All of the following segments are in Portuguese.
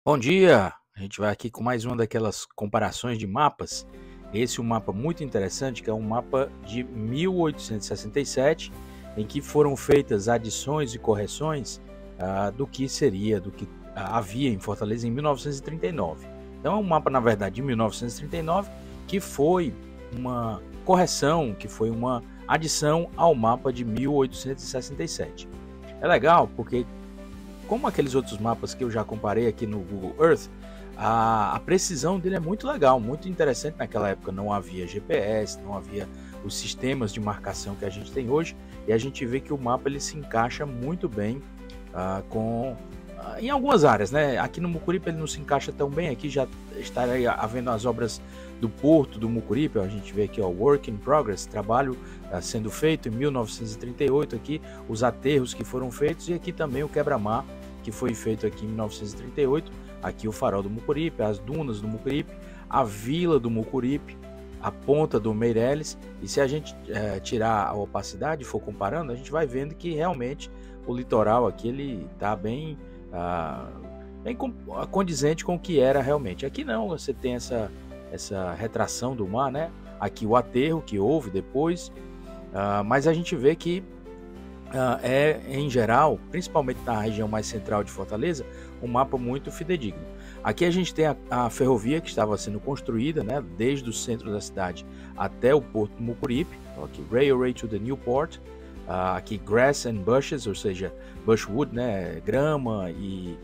Bom dia! A gente vai aqui com mais uma daquelas comparações de mapas. Esse é um mapa muito interessante, que é um mapa de 1867, em que foram feitas adições e correções do que havia em Fortaleza em 1939. Então é um mapa, na verdade, de 1939, que foi uma correção, que foi uma adição ao mapa de 1867. É legal porque, como aqueles outros mapas que eu já comparei aqui no Google Earth, a precisão dele é muito legal, muito interessante. Naquela época não havia GPS, não havia os sistemas de marcação que a gente tem hoje, e a gente vê que o mapa ele se encaixa muito bem em algumas áreas, né? Aqui no Mucuripe ele não se encaixa tão bem. Aqui já está havendo as obras do porto do Mucuripe. A gente vê aqui, ó, Work in Progress, trabalho sendo feito em 1938 aqui, os aterros que foram feitos, e aqui também o quebra-mar que foi feito aqui em 1938, aqui o farol do Mucuripe, as dunas do Mucuripe, a vila do Mucuripe, a ponta do Meireles. E se a gente tirar a opacidade e for comparando, a gente vai vendo que realmente o litoral aqui ele está bem condizente com o que era realmente. Aqui não, você tem essa retração do mar, né? Aqui o aterro que houve depois, mas a gente vê que em geral, principalmente na região mais central de Fortaleza, um mapa muito fidedigno. Aqui a gente tem a ferrovia que estava sendo construída, né, desde o centro da cidade até o porto do Mucuripe. Aqui, Railway to the New Port. Aqui, Grass and Bushes, ou seja, bushwood, né, grama e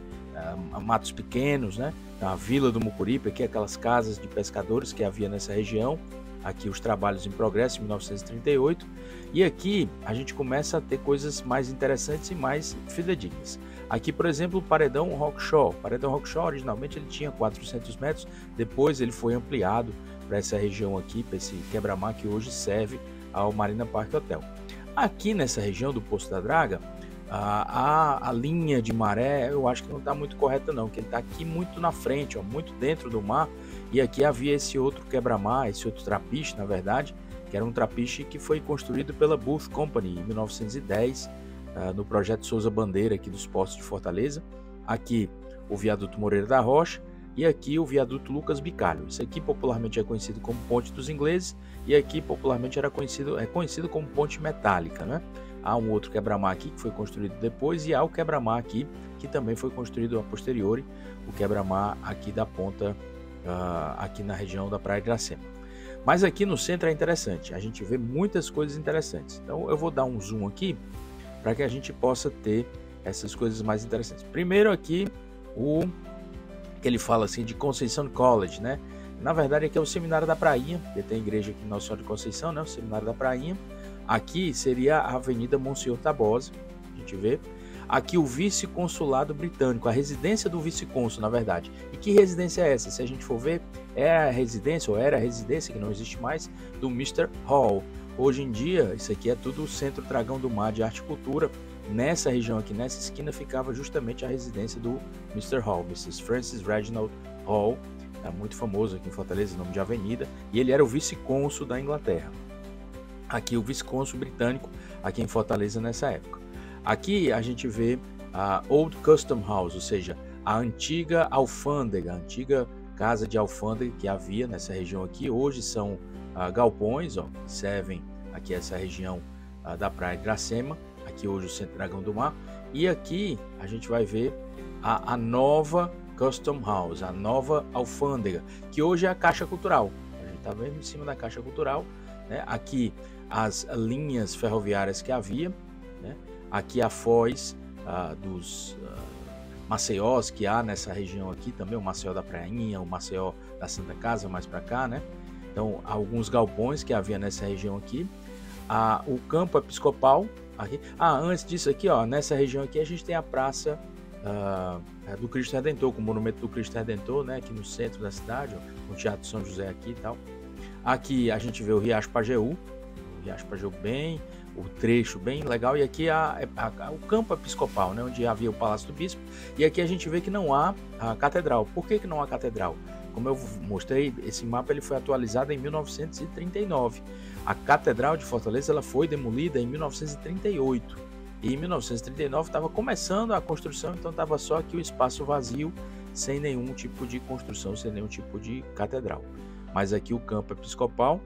matos pequenos, né, a vila do Mucuripe, aqui aquelas casas de pescadores que havia nessa região. Aqui os trabalhos em progresso em 1938, e aqui a gente começa a ter coisas mais interessantes e mais fidedignas. Aqui, por exemplo, o paredão Rockshaw. O paredão Rockshaw originalmente ele tinha 400 metros, depois ele foi ampliado para essa região aqui, para esse quebra-mar que hoje serve ao Marina Park Hotel. Aqui nessa região do Poço da Draga, a linha de maré eu acho que não está muito correta não, que ele está aqui muito na frente, ó, muito dentro do mar, e aqui havia esse outro quebra-mar, esse outro trapiche, na verdade, que era um trapiche que foi construído pela Booth Company em 1910, no projeto Souza Bandeira aqui dos Portos de Fortaleza. Aqui o viaduto Moreira da Rocha e aqui o viaduto Lucas Bicalho. Isso aqui popularmente é conhecido como Ponte dos Ingleses, e aqui popularmente é conhecido como Ponte Metálica, né? Há um outro quebra-mar aqui que foi construído depois, e há o quebra-mar aqui que também foi construído a posteriori, o quebra-mar aqui da ponta, aqui na região da Praia de Iracema. Mas aqui no centro é interessante, a gente vê muitas coisas interessantes. Então eu vou dar um zoom aqui para que a gente possa ter essas coisas mais interessantes. Primeiro aqui que ele fala assim de Conceição College, né? Na verdade aqui é o Seminário da Prainha, que tem igreja aqui em Nossa Senhora de Conceição, né? O Seminário da Prainha. Aqui seria a Avenida Monsenhor Tabosa, a gente vê. Aqui o vice-consulado britânico, a residência do vice-cônsul, na verdade. E que residência é essa? Se a gente for ver, era a residência, que não existe mais, do Mr. Hall. Hoje em dia, isso aqui é tudo o Centro Dragão do Mar de Arte e Cultura. Nessa região aqui, nessa esquina, ficava justamente a residência do Mr. Hall, Mrs. Francis Reginald Hall, muito famoso aqui em Fortaleza, nome de avenida, e ele era o vice-cônsul da Inglaterra. Aqui o vice-cônsul britânico, aqui em Fortaleza nessa época. Aqui a gente vê a Old Custom House, ou seja, a antiga alfândega, a antiga casa de alfândega que havia nessa região aqui. Hoje são galpões, ó, que servem aqui essa região da Praia de Iracema, aqui hoje o Centro Dragão do Mar. E aqui a gente vai ver a nova Custom House, a nova alfândega, que hoje é a Caixa Cultural. A gente está vendo em cima da Caixa Cultural, né? Aqui as linhas ferroviárias que havia, né? Aqui a foz dos Maceiós que há nessa região aqui também, o Maceió da Prainha, o Maceió da Santa Casa, mais para cá, né? Então, alguns galpões que havia nessa região aqui. O campo episcopal aqui. Antes disso aqui, ó, nessa região aqui a gente tem a praça do Cristo Redentor, com o monumento do Cristo Redentor, né? Aqui no centro da cidade, ó, o Teatro São José aqui e tal. Aqui a gente vê o Riacho Pajeú, o trecho bem legal, e aqui o campo episcopal, né, onde havia o Palácio do Bispo, e aqui a gente vê que não há a catedral. Por que não há catedral? Como eu mostrei, esse mapa ele foi atualizado em 1939. A Catedral de Fortaleza ela foi demolida em 1938, e em 1939 estava começando a construção, então estava só aqui o espaço vazio, sem nenhum tipo de construção, sem nenhum tipo de catedral. Mas aqui o campo episcopal,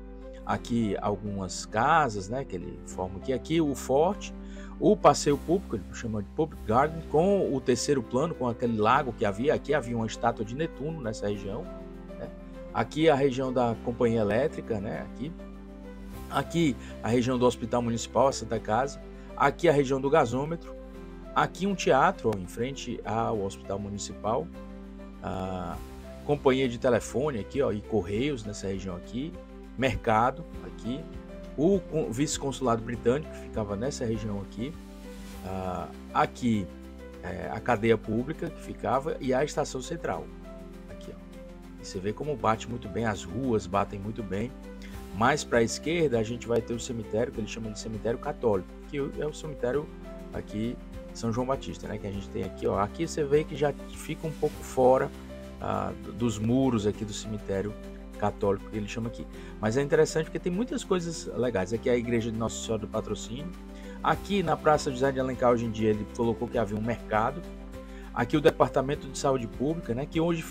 aqui algumas casas, né, que ele forma aqui o forte, o passeio público, ele chama de Public Garden, com o terceiro plano, com aquele lago que havia, aqui havia uma estátua de Netuno nessa região, né? Aqui a região da companhia elétrica, né, aqui a região do Hospital Municipal, a Santa Casa, aqui a região do gasômetro, aqui um teatro ó, em frente ao Hospital Municipal, a companhia de telefone aqui ó, e correios nessa região aqui, mercado aqui, o vice-consulado britânico que ficava nessa região aqui, aqui a cadeia pública que ficava e a estação central aqui ó. E você vê como bate muito bem, as ruas batem muito bem. Mais para a esquerda a gente vai ter o cemitério que eles chamam de cemitério católico, que é o cemitério aqui São João Batista, né, que a gente tem aqui ó. Aqui você vê que já fica um pouco fora dos muros aqui do cemitério católico que ele chama aqui, mas é interessante porque tem muitas coisas legais. Aqui é a igreja de Nossa Senhora do Patrocínio, aqui na Praça José de Alencar hoje em dia ele colocou que havia um mercado, aqui o Departamento de Saúde Pública, né, que hoje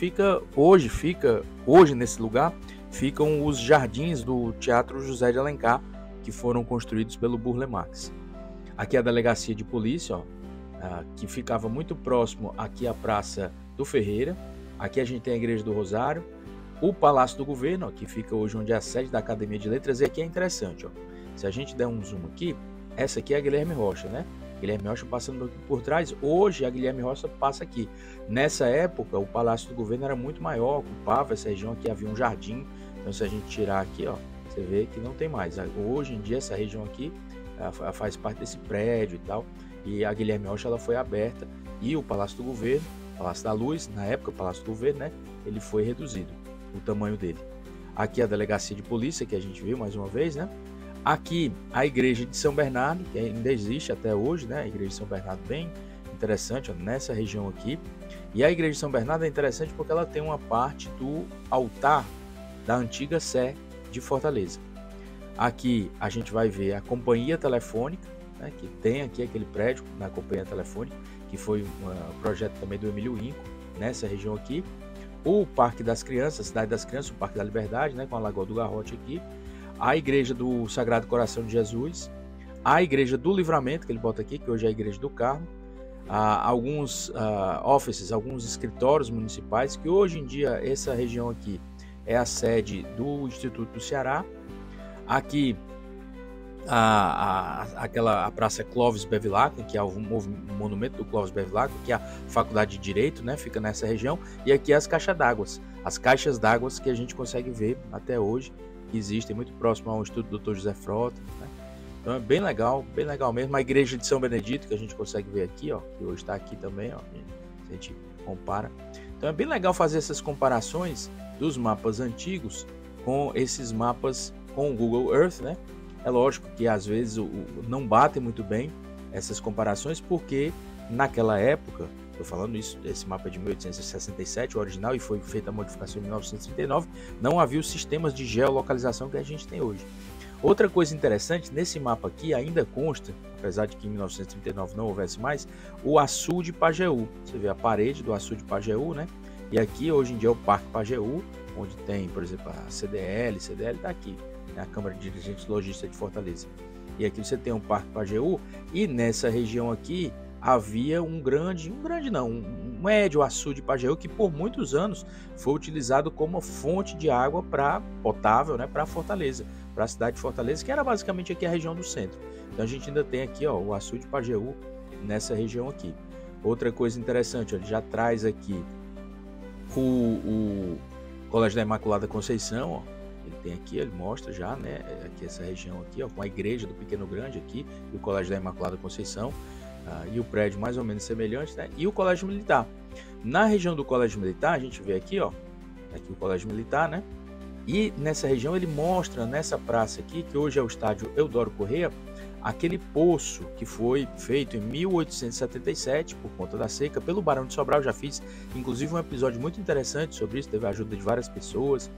nesse lugar ficam os jardins do Teatro José de Alencar, que foram construídos pelo Burle Marx. Aqui a delegacia de polícia, ó, que ficava muito próximo aqui à Praça do Ferreira, aqui a gente tem a Igreja do Rosário, o Palácio do Governo, ó, que fica hoje onde é a sede da Academia de Letras, e aqui é interessante, ó, se a gente der um zoom aqui, essa aqui é a Guilherme Rocha, né? Guilherme Rocha passando por trás, hoje a Guilherme Rocha passa aqui. Nessa época, o Palácio do Governo era muito maior, ocupava essa região aqui, havia um jardim, então se a gente tirar aqui, ó, você vê que não tem mais. Hoje em dia essa região aqui faz parte desse prédio e tal, e a Guilherme Rocha ela foi aberta, e o Palácio do Governo, Palácio da Luz, na época o Palácio do Governo, né, ele foi reduzido, o tamanho dele. Aqui a delegacia de polícia, que a gente viu mais uma vez, né? Aqui a igreja de São Bernardo, que ainda existe até hoje, né? A igreja de São Bernardo bem interessante, ó, nessa região aqui. E a igreja de São Bernardo é interessante porque ela tem uma parte do altar da antiga Sé de Fortaleza. Aqui a gente vai ver a companhia telefônica, né? Que tem aqui aquele prédio na companhia telefônica, que foi um projeto também do Emílio Inco, nessa região aqui. O Parque das Crianças, a Cidade das Crianças, o Parque da Liberdade, né, com a Lagoa do Garrote aqui, a Igreja do Sagrado Coração de Jesus, a Igreja do Livramento, que ele bota aqui, que hoje é a Igreja do Carmo, alguns offices, alguns escritórios municipais, que hoje em dia essa região aqui é a sede do Instituto do Ceará. Aqui a Praça Clóvis Bevilacqua, que é o monumento do Clóvis Bevilacqua, que é a Faculdade de Direito, né, fica nessa região, e aqui as caixas d'água, que a gente consegue ver até hoje, que existem muito próximo ao Instituto do Dr. José Frota, né? Então é bem legal mesmo. A igreja de São Benedito, que a gente consegue ver aqui, ó, que hoje está aqui também, ó, se a gente compara. Então é bem legal fazer essas comparações dos mapas antigos com esses mapas com o Google Earth, né? É lógico que às vezes não batem muito bem essas comparações, porque naquela época, estou falando isso, esse mapa é de 1867, o original, e foi feita a modificação em 1939, não havia os sistemas de geolocalização que a gente tem hoje. Outra coisa interessante, nesse mapa aqui ainda consta, apesar de que em 1939 não houvesse mais, o Açu de Pajeú. Você vê a parede do Açu de Pajeú, né? E aqui hoje em dia é o Parque Pajeú, onde tem, por exemplo, a CDL está aqui, né? A Câmara de Dirigentes Lojistas de Fortaleza. E aqui você tem o Parque Pajeú, e nessa região aqui havia um médio Açu de Pajeú, que por muitos anos foi utilizado como fonte de água potável, né, para Fortaleza, para a cidade de Fortaleza, que era basicamente aqui a região do centro. Então a gente ainda tem aqui, ó, o Açu de Pajeú nessa região aqui. Outra coisa interessante, ó, ele já traz aqui o Colégio da Imaculada Conceição, ó. Ele tem aqui, ele mostra já, né, aqui essa região aqui, ó, com a igreja do Pequeno Grande aqui, e o Colégio da Imaculada Conceição, e o prédio mais ou menos semelhante, né, e o Colégio Militar. Na região do Colégio Militar, a gente vê aqui, ó, aqui o Colégio Militar, né, e nessa região ele mostra, nessa praça aqui, que hoje é o estádio Eudoro Corrêa, aquele poço que foi feito em 1877 por conta da seca pelo Barão de Sobral. Já fiz inclusive um episódio muito interessante sobre isso, teve a ajuda de várias pessoas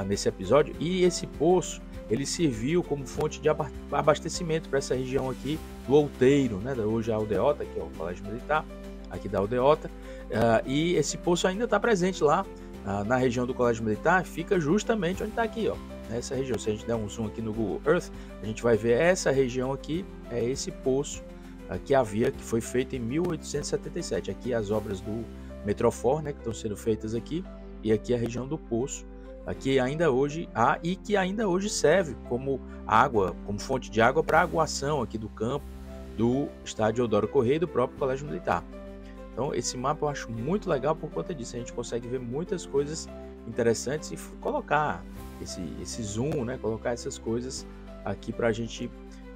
nesse episódio, e esse poço ele serviu como fonte de abastecimento para essa região aqui do Outeiro, né, hoje a Aldeota, que é o Colégio Militar aqui da Aldeota, e esse poço ainda está presente lá na região do Colégio Militar, fica justamente onde está aqui, ó, nessa região. Se a gente der um zoom aqui no Google Earth, a gente vai ver essa região aqui, é esse poço que foi feito em 1877. Aqui as obras do Metrofor, né, que estão sendo feitas aqui, e aqui a região do poço, que ainda hoje há e que ainda hoje serve como água, como fonte de água para aguação aqui do campo do estádio Eudoro Corrêa e do próprio Colégio Militar. Então esse mapa eu acho muito legal por conta disso, a gente consegue ver muitas coisas interessantes e colocar esse zoom, né, colocar essas coisas aqui para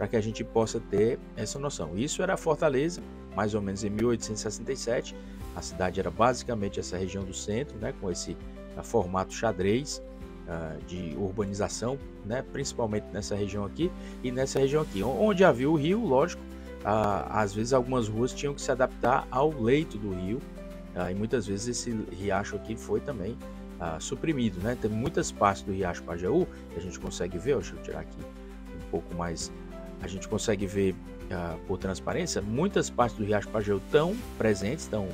que a gente possa ter essa noção. Isso era Fortaleza, mais ou menos em 1867, a cidade era basicamente essa região do centro, né, com esse formato xadrez de urbanização, né, principalmente nessa região aqui e nessa região aqui, onde havia o rio, lógico. Às vezes algumas ruas tinham que se adaptar ao leito do rio, e muitas vezes esse riacho aqui foi também suprimido, né? Tem muitas partes do Riacho Pajeú que a gente consegue ver, deixa eu tirar aqui um pouco mais, a gente consegue ver por transparência, muitas partes do Riacho Pajeú estão presentes, estão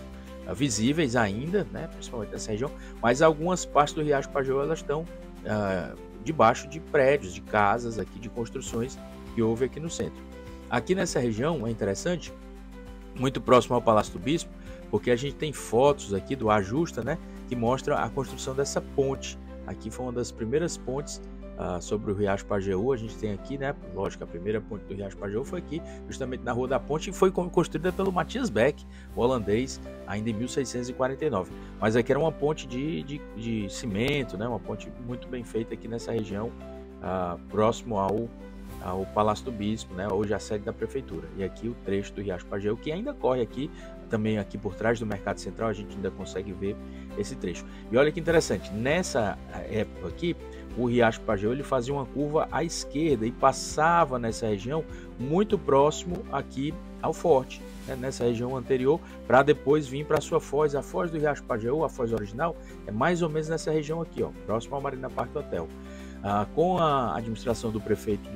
visíveis ainda, né? Principalmente nessa região, mas algumas partes do Riacho Pajeú elas estão debaixo de prédios, de casas aqui, de construções que houve aqui no centro. Aqui nessa região é interessante, muito próximo ao Palácio do Bispo, porque a gente tem fotos aqui do Ajusta, né, que mostra a construção dessa ponte. Aqui foi uma das primeiras pontes sobre o Riacho Pajeú. A gente tem aqui, né, lógico, a primeira ponte do Riacho Pajeú foi aqui, justamente na Rua da Ponte, e foi construída pelo Matthias Beck, o holandês, ainda em 1649. Mas aqui era uma ponte de cimento, né, uma ponte muito bem feita aqui nessa região, próximo ao Palácio do Bispo, né, hoje a sede da prefeitura. E aqui o trecho do Riacho Pajeú, que ainda corre aqui, também aqui por trás do Mercado Central, a gente ainda consegue ver esse trecho. E olha que interessante, nessa época aqui, o Riacho Pajeú ele fazia uma curva à esquerda e passava nessa região muito próximo aqui ao forte, né, nessa região anterior, para depois vir para a sua foz. A foz do Riacho Pajeú, a foz original, é mais ou menos nessa região aqui, ó, próximo ao Marina Park Hotel. Com a administração do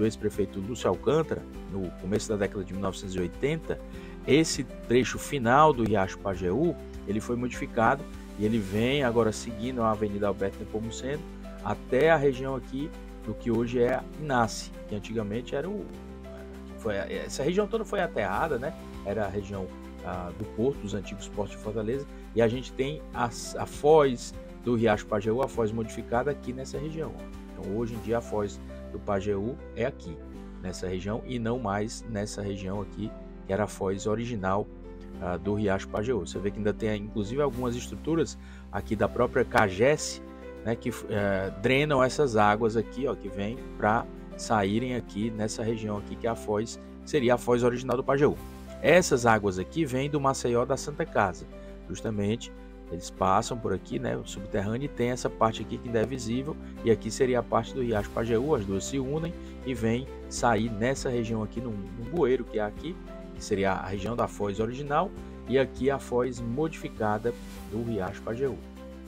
ex-prefeito Lúcio Alcântara, no começo da década de 1980, esse trecho final do Riacho Pajeú, ele foi modificado e ele vem agora seguindo a Avenida Alberto Nepomuceno até a região aqui do que hoje é Inácio, que antigamente era essa região toda foi aterrada, né? Era a região do porto, dos antigos portos de Fortaleza, e a gente tem a foz do Riacho Pajeú, a foz modificada aqui nessa região. Então, hoje em dia, a foz do Pajeú é aqui, nessa região, e não mais nessa região aqui, que era a foz original do Riacho Pajeú. Você vê que ainda tem, inclusive, algumas estruturas aqui da própria CAGES, né, que drenam essas águas aqui, ó, que vêm para saírem aqui nessa região aqui, que é a foz, seria a foz original do Pajeú. Essas águas aqui vêm do Maceió da Santa Casa, justamente. Eles passam por aqui, né, o subterrâneo, e tem essa parte aqui que ainda é visível, e aqui seria a parte do Riacho Pajeú. As duas se unem e vêm sair nessa região aqui, num bueiro que é aqui, que seria a região da foz original, e aqui a foz modificada do Riacho Pajeú.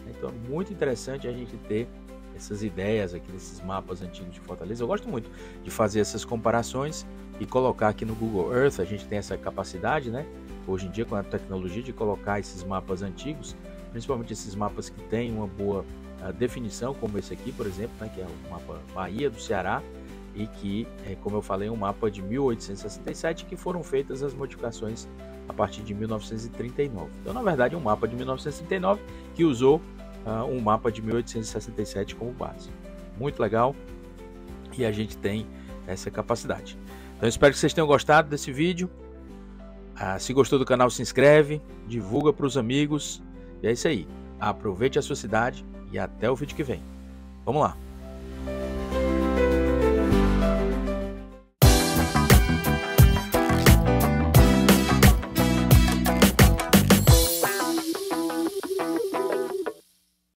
Então é muito interessante a gente ter essas ideias aqui desses mapas antigos de Fortaleza. Eu gosto muito de fazer essas comparações e colocar aqui no Google Earth. A gente tem essa capacidade, né, hoje em dia, com a tecnologia, de colocar esses mapas antigos, principalmente esses mapas que têm uma boa definição, como esse aqui, por exemplo, né, que é o mapa Bahia do Ceará, e que, como eu falei, é um mapa de 1867, que foram feitas as modificações a partir de 1939. Então, na verdade, um mapa de 1939 que usou um mapa de 1867 como base. Muito legal, e a gente tem essa capacidade. Então, espero que vocês tenham gostado desse vídeo. Se gostou do canal, se inscreve, divulga para os amigos, e é isso aí. Aproveite a sua cidade e até o vídeo que vem. Vamos lá!